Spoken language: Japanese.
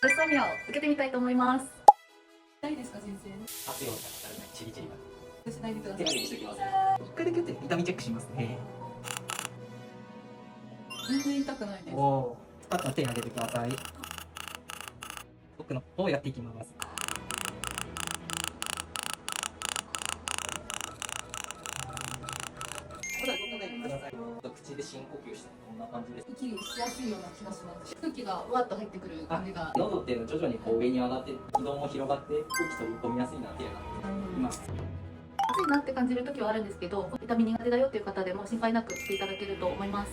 パルスオミアを受けてみたいと思います。痛いですか、先生。熱いのが当たらないチリチリがしないでください。手上げにしておきます。一回だけ打って痛みチェックしますね。全然痛くないです。おお、あとは手上げてください。奥の方をやっていきます。まだ動かないでください。口で深呼吸してこんな感じです。息しやすいような気がします。空気がわっと入ってくる感じが。喉っていうのは徐々にこう上に上がって気道も広がって空気飛び込みやすいなっていうのがいます。暑いなって感じる時はあるんですけど、痛み苦手だよっていう方でも心配なくしていただけると思います。